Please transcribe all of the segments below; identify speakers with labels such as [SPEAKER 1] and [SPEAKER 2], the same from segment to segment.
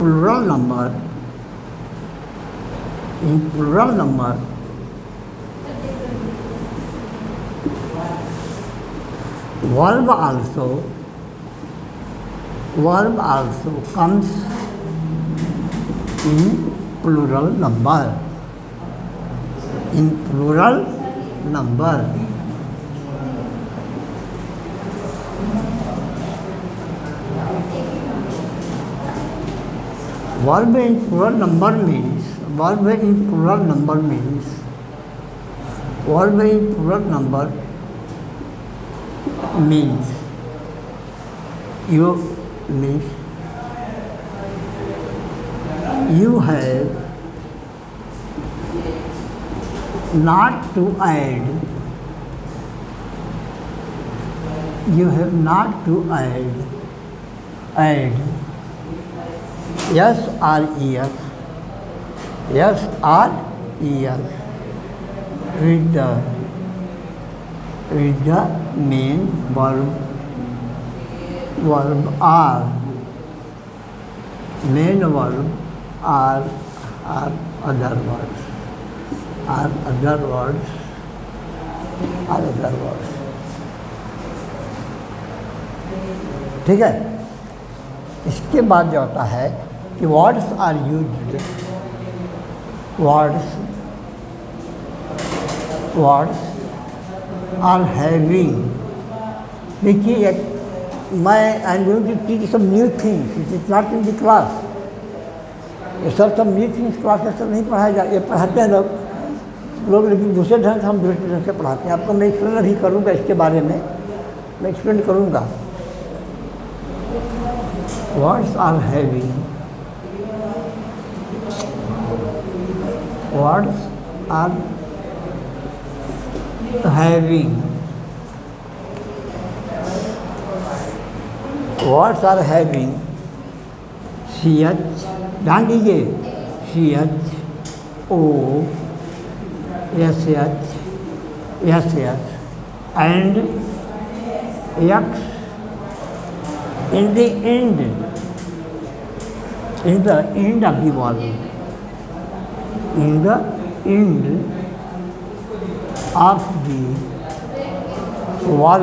[SPEAKER 1] plural number, in plural number, verb also comes in plural number. In plural number. Verb in plural number means you have not to add. You have not to add yes or es with the main verb are main verb are other words. ठीक है। इसके बाद जो होता है कि words are used, words are having. देखिए मैं I am going to teach some new things, it is not in the class. ये सब न्यू थिंग्स क्लास में सब नहीं पढ़ाया जाए, ये पढ़ाते हैं लोग लेकिन दूसरे ढंग से हम दूसरे ढंग से पढ़ाते हैं। आपको मैं एक्सप्लेन भी करूँगा इसके बारे में, मैं एक्सप्लेन करूँगा। Words are having, words are having ch, ध्यान दीजिए, ch o sh and x in the end of the verb. In the end of the word,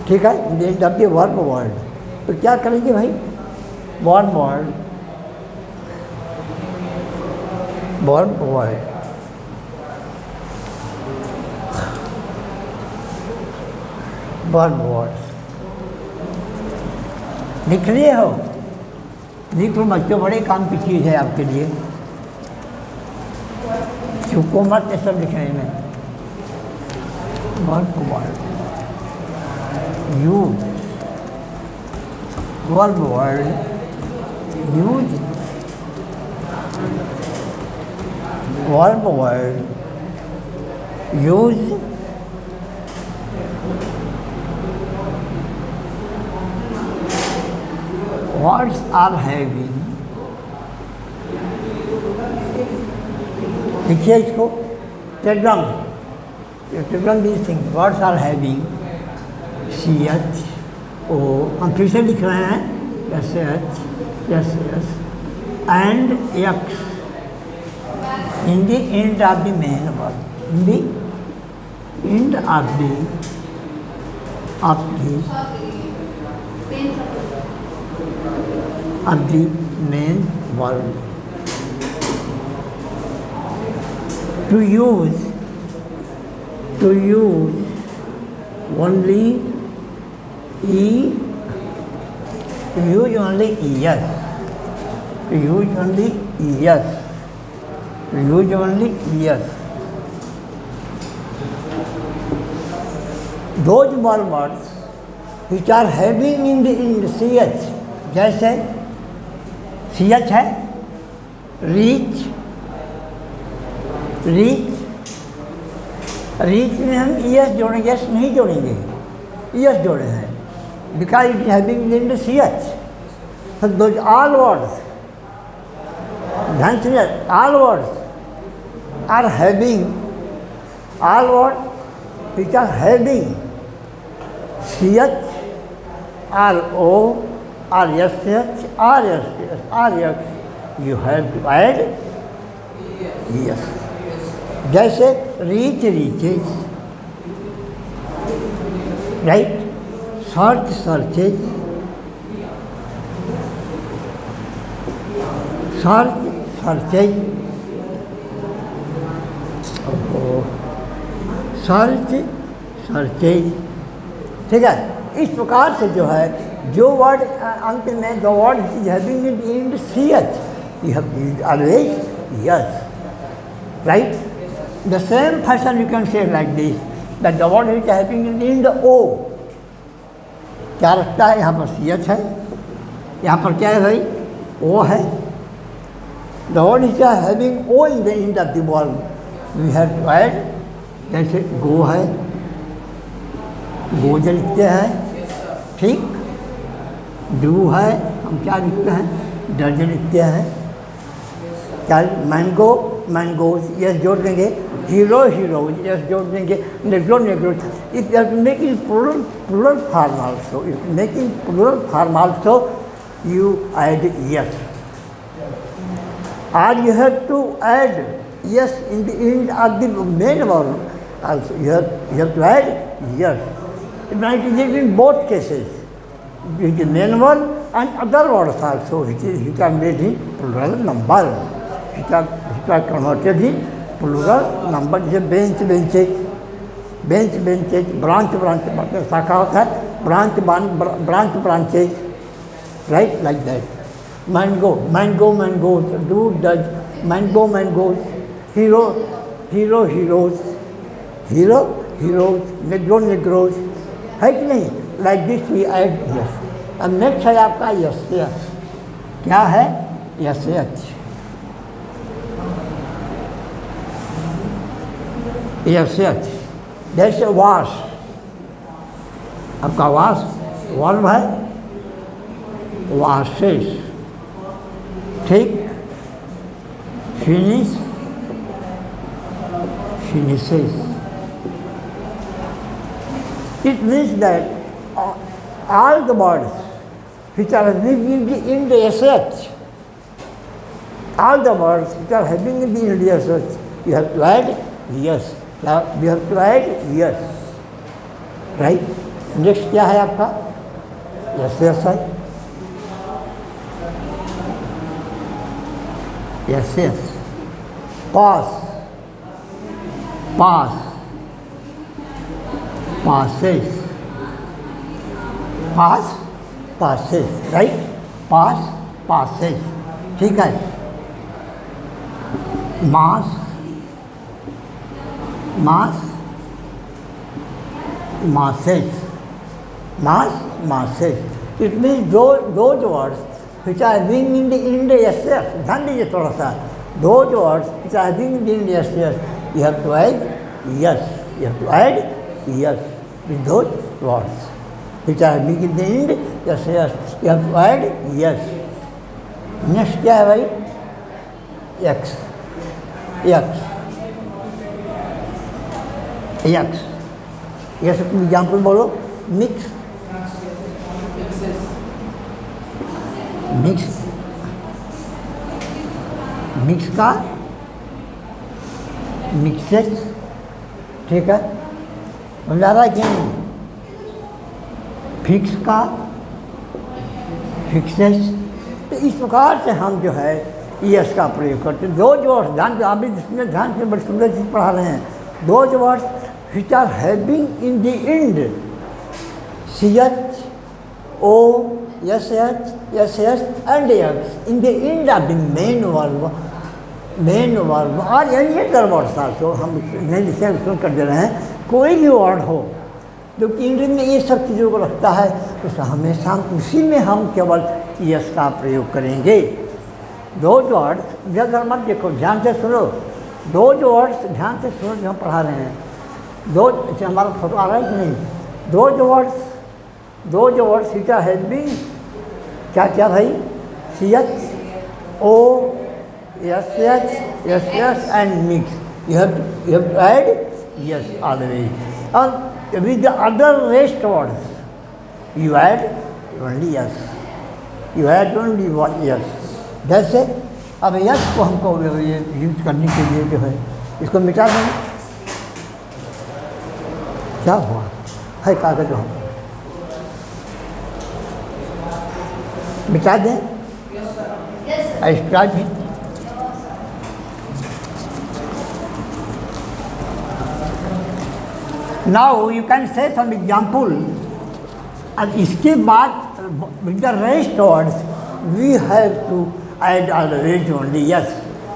[SPEAKER 1] ठीक है। in the end of the word, तो क्या करेंगे भाई? word लिख लिए हो? लिख लो बच्चों, बड़े काम की चीज़ है आपके लिए। चुपको मत ये सब लिखने में। Word use, word use, words are having, देखिए इसको tetragram this thing, words are having ch o, हम फिर से लिख रहे हैं sh and x in the end of the main verb, in the end of the main verb. To use only yes. Those words which are having in the end ch, जैसे ch है reach में हम es जोड़ेंगे, yes नहीं जोड़ेंगे, es जोड़े हैं because it is having in the ch. So those all words, ध्यान से all words are having All words which are having CH or O or SH or SS or X, you have to add yes. जैसे reach, reaches, right? Search, searches, search, searches, search, searches, ठीक है। इस प्रकार से जो है जो word अंत में the word having in C H you have always es, right. The same fashion you can say like this that the word is having in the O, क्या रखता है यहाँ पर सी एच है, यहाँ पर क्या है भाई ओ है। The word is having O in the end of the word we have to add, जैसे गो है, गोज लिखते हैं, ठीक। डू है, हम क्या लिखते हैं डज लिखते हैं। क्या मैंगो, मैंगोज यस जोड़ देंगे। हीरो, हीरोज यस जोड़ देंगे। Negro, negroes. If you are making plural form also, if making plural form also you add es, और you have to add yes in the end of the main verb also you have to add yes. It might be in both cases, in the main verb and other words also which are made in plural number, which are converted in plural number. जैसे bench, benches, bench, benches, branch, branch, शाखा होता है branch, branch, branches, right, like that. Mango, mango, mangoes, do, does, mango, mangoes, hero, hero, heroes, hero, heroes, negro, negroes, है कि नहीं? Like this we add es. अब next है आपका es, es क्या है? Es, es, es, es. जैसे wash, आपका वाश वर्ब है, वाशेस, ठीक। Finish, finishes. It means that all the words which are having in the SH, all the words which are having in the SH, you have to add yes. Now you have to add yes, right? Next क्या है आपका? Yes, yes है। Yes, yes. Pass, pass, passes, pass, passes, right? Pass, passes, ठीक है। mass, mass, masses, mass, masses. It means those words which are being in the SS, ध्यान दीजिए थोड़ा सा, those words which are being in the SS, you have to add yes, you have to add yes with those words which are being in the end, yes, yes, you have to add yes. Next क्या है भाई? X, X, X, yes, example बोलो। Mix, mix, mix का mixes, ठीक है, समझ आ रहा है कि नहीं? फिक्स का फिक्सेस। तो इस प्रकार से हम जो है यस का प्रयोग करते हैं। दो वर्ड्स ध्यान से, आप भी इसमें ध्यान से बड़ी सुंदर चीज़ पढ़ा रहे हैं। दो words which are having in the end CH, O, SH, SH and X in the end of the main verb और any other words also, हम नहीं लिखे उसको कर दे रहे हैं। कोई भी वर्ड हो जो इंग्लिश में ये सब चीज़ों को रखता है तो हमेशा उसी में हम केवल यस का प्रयोग करेंगे। दो वर्ड्स जगह मत देखो, ध्यान से सुनो। दो वर्ड्स ध्यान से सुनो जो हम पढ़ा रहे हैं। दो हमारा फोटो आ रहा है कि नहीं? दो वर्ड्स सीटा है भी क्या क्या भाई? CH, O, SH, SS and mix. You have to add yes, always. And with the other rest words, you add only yes. You add only one yes. जैसे अब यस को हमको ये यूज करने के लिए जो है इसको मिटा दें। क्या हुआ है कागज वहाँ मिटा दें। स्टार्ट है। नाउ यू कैन से सम एग्जाम्पल। अब इसके बाद with the rest words we have to add always only es.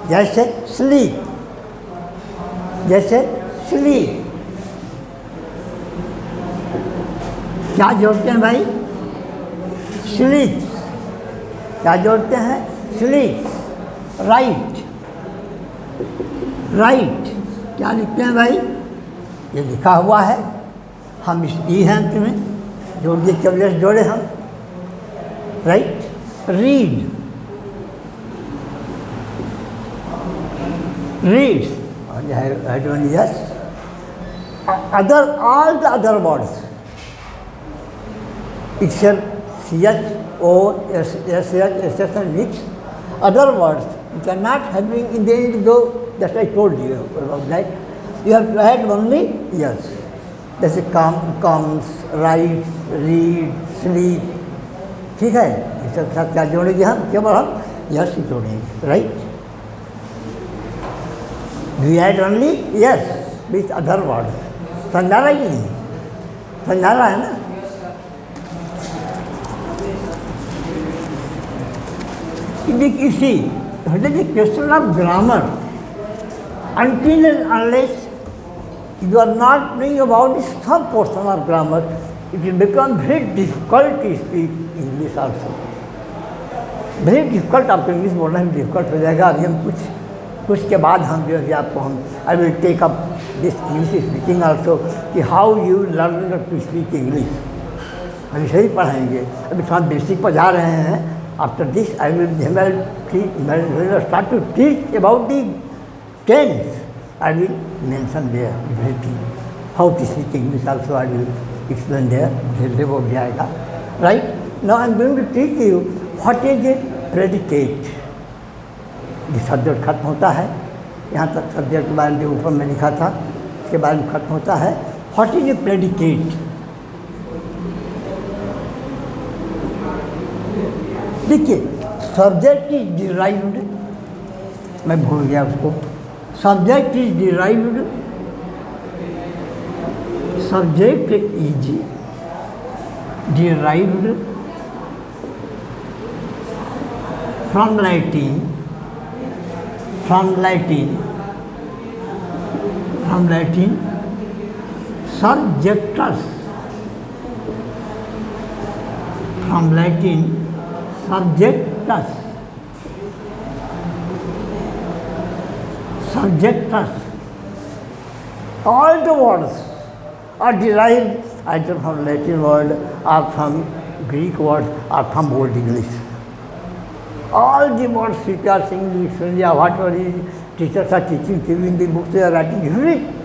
[SPEAKER 1] जैसे स्लीप, जैसे स्लीप क्या जोड़ते हैं भाई? स्लीप। क्या जोड़ते हैं? स्लीप। राइट, राइट क्या लिखते हैं भाई? ये लिखा हुआ है, हम इस ई हैं तुम्हें जोड़ दिए, केवल जोड़े हम। Right. Read, reads, I don't yes. Other all the other words except ch, o, s, sh and mix. Other words which are not having in the end though, that I told you about that. You have to add only yes. जैसे comes, write, read, sleep। ठीक है, ये सब साथ क्या जोड़ेंगे हम? केवल हम यस ही जोड़ेंगे। Right. We add only yes with other words। समझा रहा है कि नहीं? समझा रहा है ना? इसी question of grammar until and unless you are not knowing about some portion of grammar, it will become very difficult to speak English also। very difficult, आपको इंग्लिश बोलना भी डिफिकल्ट हो जाएगा। अभी हम कुछ के बाद हम जो है आपको हम I will take up this English speaking also कि how you learn to speak English. हम सही पढ़ाएंगे। अभी थोड़ा बेसिक पर जा रहे हैं। After this I will start to teach about the tense. I will mention there everything, how to speak English also I will explain there. धीरे वो भी आएगा। Right. Now I am going to teach you what is a predicate. ये subject खत्म होता है, यहाँ तक सब्जेक्ट के बारे में ऊपर में लिखा था इसके बारे में खत्म होता है। What is a predicate? देखिए, सब्जेक्ट इज डिराइव्ड, मैं भूल गया उसको। Subject is derived, subject is derived from Latin, from Latin subjectus, from Latin subjectus, subjectus। all the words are derived either from Latin word or from Greek word or from Old English। all the words which are English, India, whatever is teachers are teaching, in the books they are writing,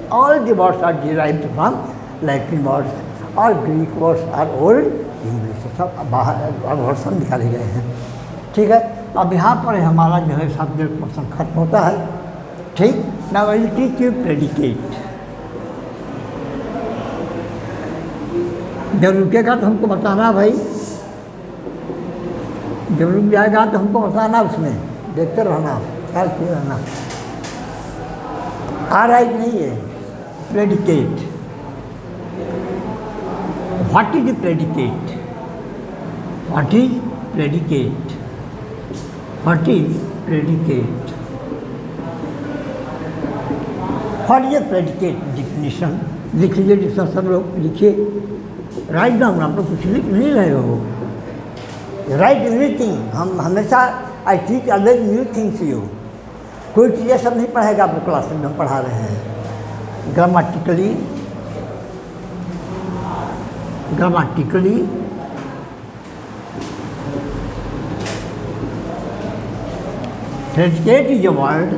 [SPEAKER 1] all the words are derived from Latin words or Greek words or Old English। सब बाहर वर्षन निकाले गए हैं। ठीक है। अब यहाँ पर हमारा जो है सब्जेक्ट पर्सन खत्म होता है। ठीक। Now I will teach you predicate. जब रुकेगा तो हमको बताना भाई, जब रुक जाएगा तो हमको बताना, उसमें देखते रहना, ख्याल किए रहना। आ रहा है नहीं है? Predicate. What is predicate? What is predicate? What is predicate? What is predicate? Definition लिख लीजिए। डिफिनीशन सब लोग लिखिए। Write down. आप लोग कुछ लिख नहीं रहे हो। Right everything. हम हमेशा आई टीच अलग न्यू थिंग्स यू। कोई चीज़ें सब नहीं पढ़ाएगा आपको क्लास में, हम पढ़ा रहे हैं। Grammatically, predicate is a word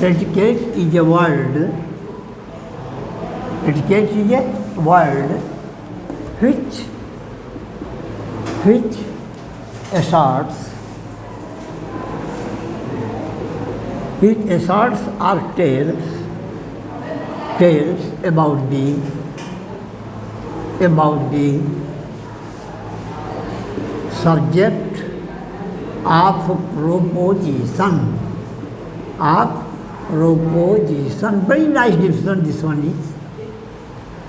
[SPEAKER 1] Predicate is a word. Predicate is a word which asserts or tells about the subject of proposition. Very nice definition this one is.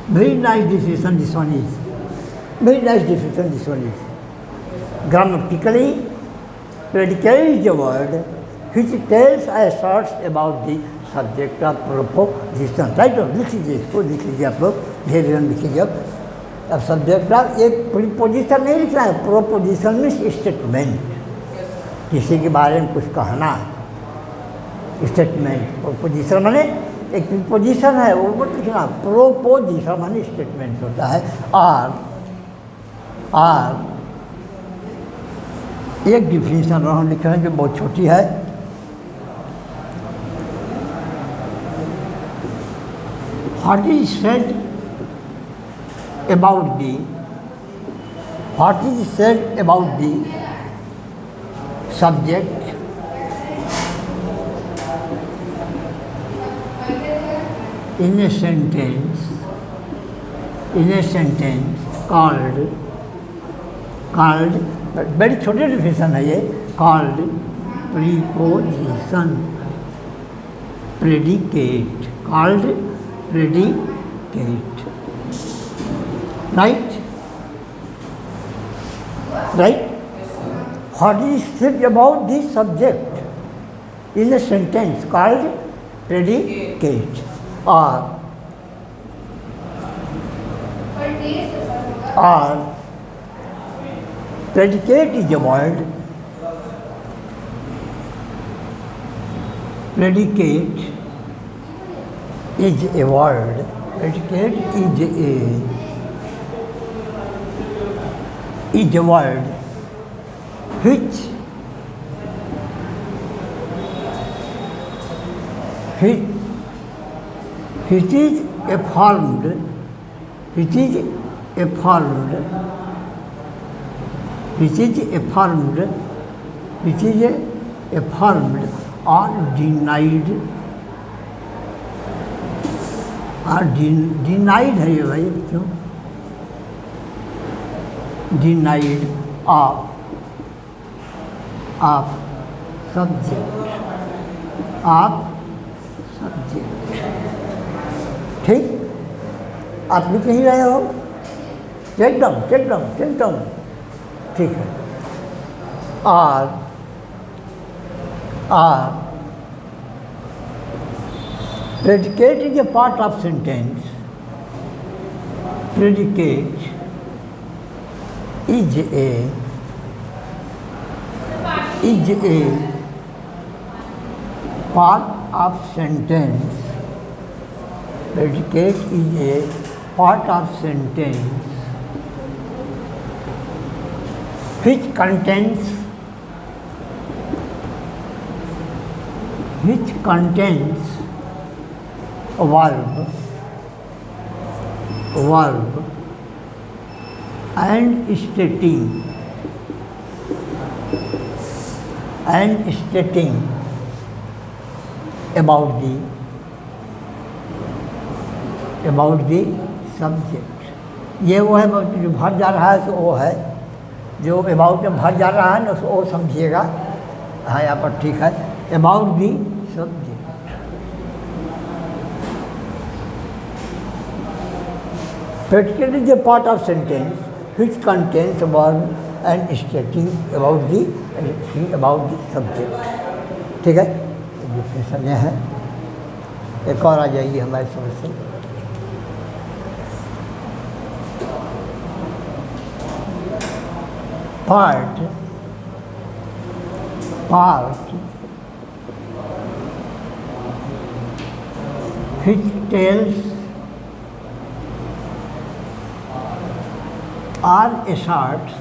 [SPEAKER 1] Very nice definition this one is. Grammatically, predicate is a word which tells or asserts about the subject of proposition. Right? लिख लीजिए आप लोग, धीरे धीरे लिखिए। अब subject of एक preposition नहीं लिखना है, प्रोपोजिशन मीन्स स्टेटमेंट, किसी के बारे में कुछ कहना। स्टेटमेंट, प्रोपोजिशन माने एक प्रीपोजिशन है वो मत लिखना, प्रोपोजिशन माने स्टेटमेंट होता है। और एक डिफिनीशन और हम लिख रहे हैं जो बहुत छोटी है। What is said about the subject in a sentence called very छोटे डिफिनेशन है ये, called preposition, predicate, called predicate. Right? What is said about the subject in a sentence called predicate. Or predicate is a word. Predicate is a word. Predicate is a word which is affirmed or denied है ये भाई, क्यों denied of subject. ठीक, आप लिख नहीं रहे हो? Check down. ठीक है। और predicate is a part of sentence. Predicate is a part of sentence. Predicate is a part of sentence which contains a verb and stating about the subject. ये वो है जो भर जा रहा है, तो वो है जो अबाउट में भर जा रहा है ना, वो समझिएगा। हाँ, यहाँ पर ठीक है, about the subject. Predicate is a part of sentence which contains a verb and stating about the subject. ठीक है, डिफिनेशन यह है। एक और आ जाइए हमारे समझ से। Part which tells or asserts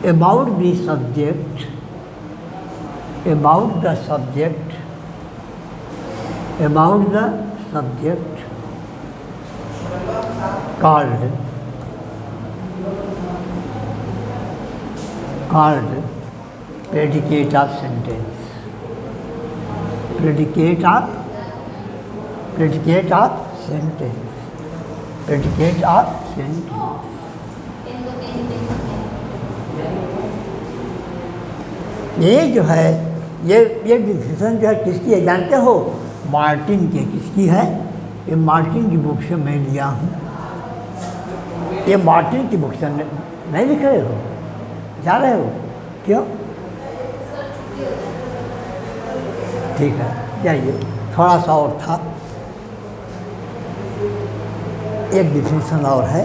[SPEAKER 1] about the subject, about the subject, about the subject called predicate of sentence. Predicate of sentence. Predicate of sentence. ये जो है ये डिस्कशन जो है किसकी है जानते हो? मार्टिन के। किसकी है? ये मार्टिन की बुक से मैं लिया हूँ। ये मार्टिन की बुक से नहीं लिख रहे हो? जा रहे हो? क्यों? ठीक है, जाइए। थोड़ा सा और था, एक डिफिनेशन और है।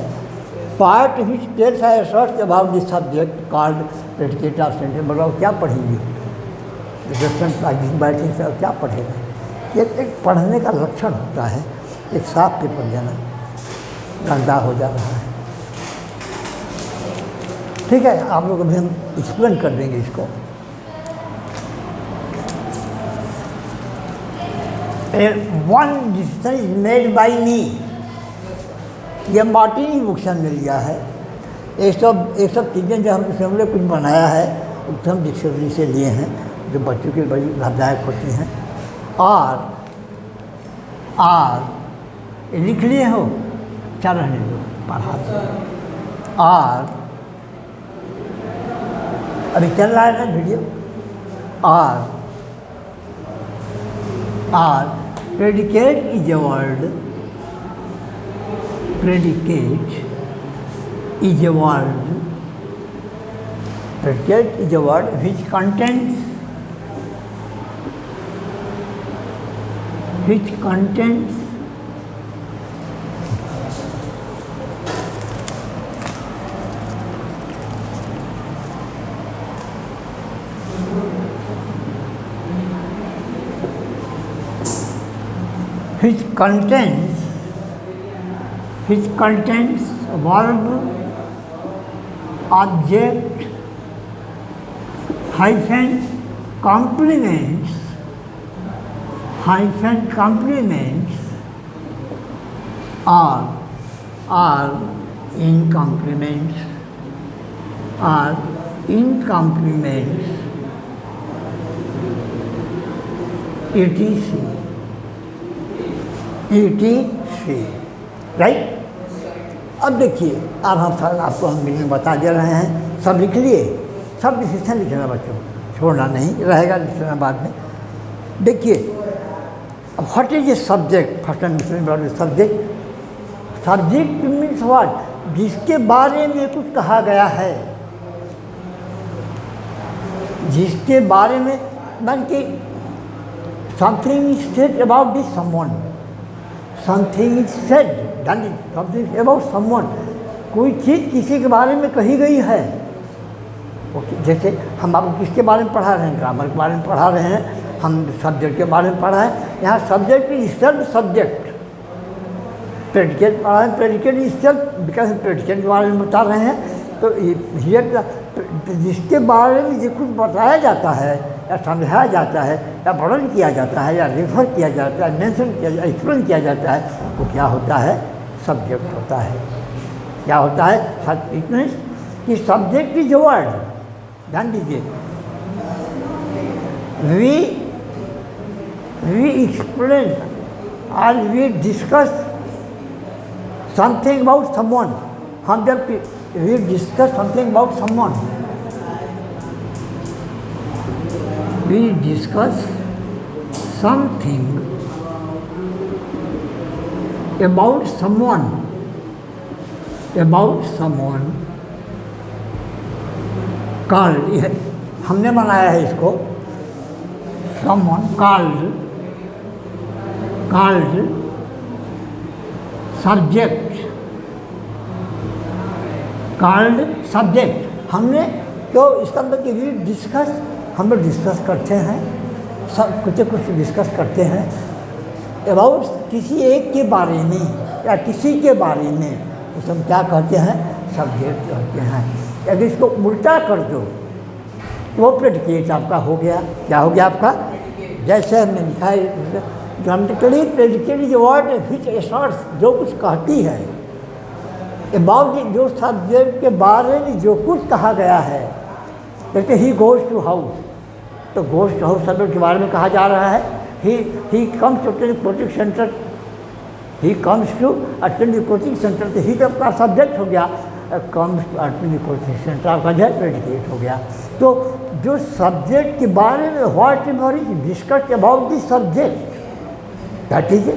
[SPEAKER 1] Part which tells I search about the subject called predicate of sentence. बताओ क्या पढ़ेंगे? बैठे से क्या पढ़ेगा? ये एक पढ़ने का लक्षण होता है। एक साफ पेपर जाना गंदा हो जा रहा है। ठीक है, आप लोग अभी हम एक्सप्लेन कर देंगे इसको। One decision is made by me. ये मार्टिन की बुक से हमने लिया है। ये सब चीज़ें जो हमने कुछ बनाया है तो हम डिक्शनरी से लिए हैं, जो बच्चों के बड़ी लाभदायक होती हैं। और ये लिख लिए हो? क्या रहने दो, पढ़ा दो। और अभी चल रहा है ना वीडियो। और predicate is a word. Predicate is a word. Predicate is a word which contains verb, object, hyphen complements, or in complements, etc. Right? अब देखिए, अब आपको हम मिलने बता दे रहे हैं। सब लिख लिए? सब डिसीजन लिखना बच्चों, छोड़ना नहीं रहेगा, लिखना बाद में। देखिए, what is a subject? First and subject. Subject means what? जिसके बारे में कुछ कहा गया है, जिसके बारे में मान के something is said about this someone. Something is said, something about someone. कोई चीज़ किसी के बारे में कही गई है। ओके, जैसे हम आपको किसके बारे में पढ़ा रहे हैं? ग्रामर के बारे में पढ़ा रहे हैं, हम सब्जेक्ट के बारे में पढ़ा है। यहाँ subject is self subject. Predicate पढ़ा है, predicate is self, because predicate के बारे में बता रहे हैं। तो हियर जिसके बारे में जो कुछ बताया जाता है या समझाया जाता है या वर्णन किया जाता है या रेफर किया जाता है, मेंशन किया जाता है, एक्सप्लेन किया जाता है, वो क्या होता है? सब्जेक्ट होता है। क्या होता है? इतना कि सब्जेक्ट इज वर्ड। ध्यान दीजिए, वी एक्सप्लेन और we discuss something about someone. हम जब we discuss something about someone, we discuss something about someone, called, हमने बनाया है इसको, someone called subject। हमने तो इसका मतलब कि डिस्कस, हम लोग डिस्कस करते हैं, सब कुछ डिस्कस करते हैं अबाउट किसी एक के बारे में या किसी के बारे में, तो हम क्या कहते हैं? सब्जेक्ट कहते हैं। अगर इसको उल्टा कर दो तो वो प्रेडिकेट आपका हो गया। क्या हो गया आपका? जैसे हमने लिखा है grammatically predicate is word which assets, जो कुछ कहती है अबाउट जो सब्जेक्ट के बारे में जो कुछ कहा गया है। जैसे ही गोज टू हाउस, तो गोज टू हाउस सब्जेक्ट के बारे में कहा जा रहा है। He comes to attend coaching centre, he comes to attend coaching centre, तो ही तो आपका सब्जेक्ट हो गया। Comes to attend coaching centre आपका जो है प्रेडिकेट हो गया। तो जो सब्जेक्ट के बारे में what ever is discussed about the subject, that is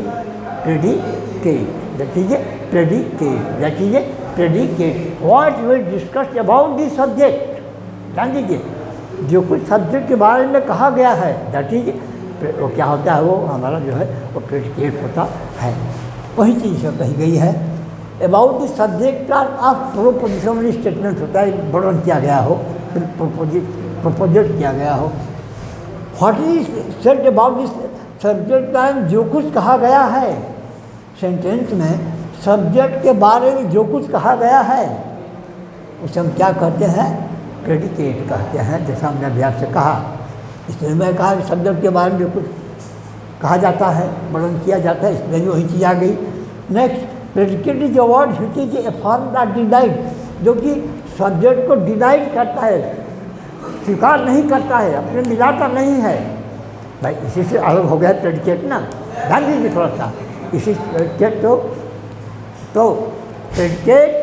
[SPEAKER 1] predicate, that is predicate, that is predicate. What will discussed about the subject, जान दीजिए जो कुछ सब्जेक्ट के बारे में कहा गया है दैट इज, वो क्या होता है, वो हमारा जो है वो प्रेडिकेट होता है। वही चीज़ कही गई है अबाउट द सब्जेक्ट का ऑफ प्रोपोजिशनल स्टेटमेंट होता है, वर्णन किया गया हो, प्रोपोजिट किया गया हो। What is said about this subject का, जो कुछ कहा गया है सेंटेंस में, सब्जेक्ट के बारे में जो कुछ कहा गया है उसे हम क्या कहते हैं? प्रेडिकेट कहते हैं। जैसा हमने अभी आपसे कहा, इसलिए मैं कहा कि सब्जेक्ट के बारे में जो कुछ कहा जाता है, वर्णन किया जाता है, इसमें भी वही चीज़ आ गई। Next, predicate is a word which is affirm that denied, जो कि सब्जेक्ट को डिनाइड करता है, स्वीकार नहीं करता है, अपने मिलाता नहीं है। भाई इसी से अलग हो गया प्रेडिकेट ना, ध्यान दीजिए थोड़ा सा। इसी प्रेडिकेट तो predicate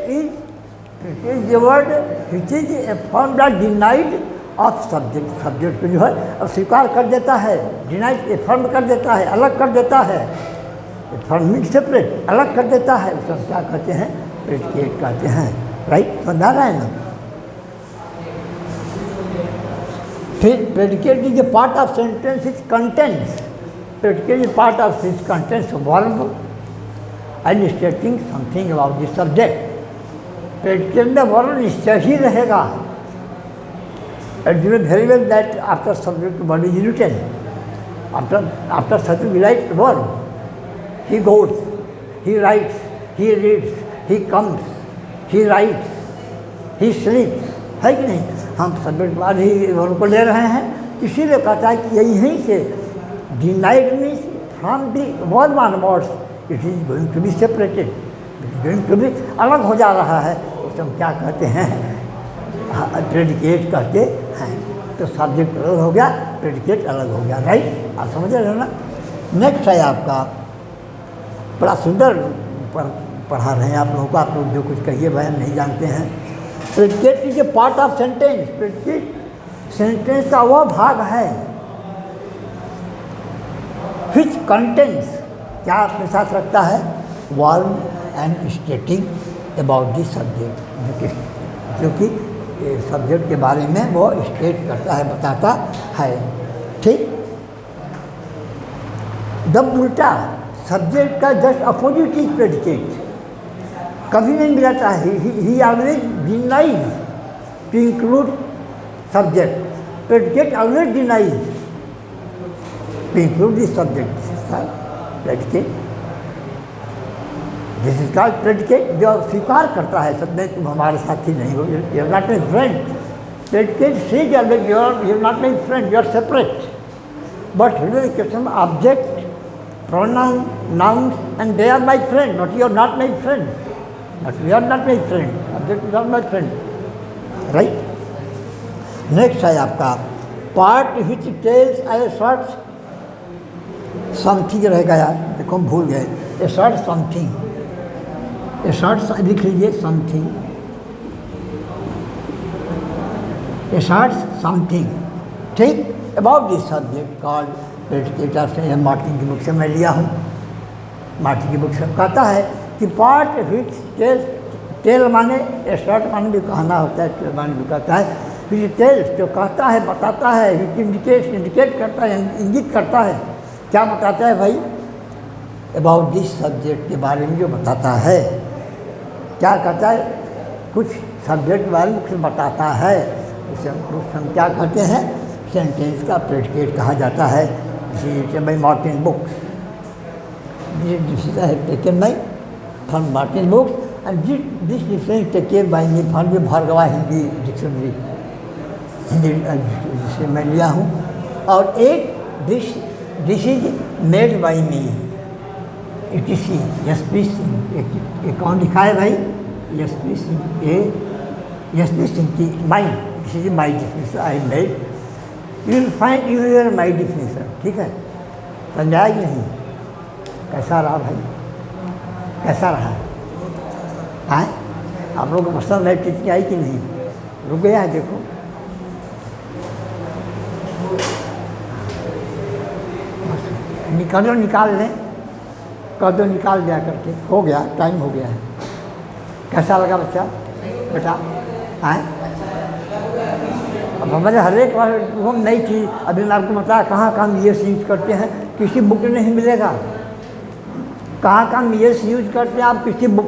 [SPEAKER 1] is the word which is affirm that denied of subject, subject को जो है अब स्वीकार कर देता है, डिनाइड अफर्म कर देता है, अलग कर देता है, अफर्मिंग सेपरेट, अलग कर देता है, उसे हम क्या कहते हैं? प्रेडिकेट कहते हैं। राइट, समझा रहा है ना? फिर predicate is a part of sentence is contents, predicate is part of this contents verb and स्टेटिंग something about this subject. Predicate में वर्ब निश्चय ही रहेगा। And you know very well that after subject verb is written, after such a right verb, he goes, he writes, he reads, he comes, he writes, he sleeps, है कि नहीं? हम subject बाद ही verb को ले रहे हैं, इसीलिए कहता है कि यहीं से denied means from the verb onwards it is going to be separated, it is going to be अलग हो जा रहा है। उसे हम क्या कहते हैं? प्रेडिकेट कहते हैं। तो सब्जेक्ट अलग हो गया, प्रेडिकेट अलग हो गया। राइट, आप समझ रहे हो ना? नेक्स्ट है आपका, बड़ा सुंदर पढ़ा रहे हैं आप लोगों को, आप लोग जो कुछ कहिए भाई हम नहीं जानते हैं। Predicate is a part of sentence, predicate sentence का वह भाग है विच कंटेंट्स, क्या अपने साथ रखता है? Verb and स्टेटिंग about the subject, जो कि सब्जेक्ट के बारे में वो स्टेट करता है, बताता है। ठीक, जब उल्टा सब्जेक्ट का जस्ट अपोजिट इज प्रेडिकेट, कभी नहीं मिलाता है। He always denies to include subject, predicate always denies to include this subject, predicate. This is called predicate, जो स्वीकार करता है सब में तुम हमारे साथी नहीं हो, you are not my friend. Predicate says always you are not my friend, you are separate. But here question object, pronoun, nouns, and they are my friend, but you are not my friend. But we are not my friend. Object is not my friend. Right? Next है आपका part which tells a short something रहेगा यार, देखो हम भूल गए। A short something, a short लिख लीजिए something, a short something, ठीक, about this subject called predicate से मार्टिन की बुक से मैं लिया हूँ। मार्टिन की बुक से कहता है कि पार्ट विच टेल माने ए शॉर्ट माने भी कहना होता है, टेल माने भी कहता है, विच टेल्स जो कहता है, बताता है, विच इंडिकेट करता है, इंगित करता है। क्या बताता है भाई? अबाउट दिस सब्जेक्ट के बारे में जो बताता है। क्या कहता है? कुछ सब्जेक्ट के बारे में कुछ बताता है, उसे हम क्या कहते हैं? सेंटेंस का प्रेडिकेट कहा जाता है। by Martin books. This is taken by from Martin books And this difference take care by me from the Bhargava Hindi dictionary, Hindi जिसे मैं लिया हूँ। और एक this is made by me, ETC SP Singh, एक कौन लिखा है भाई? SP सिंह, SP सिंह की my, this is my definition I made, you will find your my definition. ठीक है, समझाया कि नहीं? कैसा रहा भाई, कैसा रहा? हाँ, आप लोगों को पसंद है? कितनी आई कि नहीं? रुक गया है देखो। निकाल लें, कर दो, निकाल दिया करके, हो गया, टाइम हो गया है। कैसा लगा बच्चा बेटा? हाँ, अब हमारे हर एक बार वो नई चीज़, अभी मैं आपको बताया कहाँ हम ये यूज करते हैं, किसी बुक में नहीं मिलेगा। कहाँ हम ये यूज करते हैं आप किसी बुक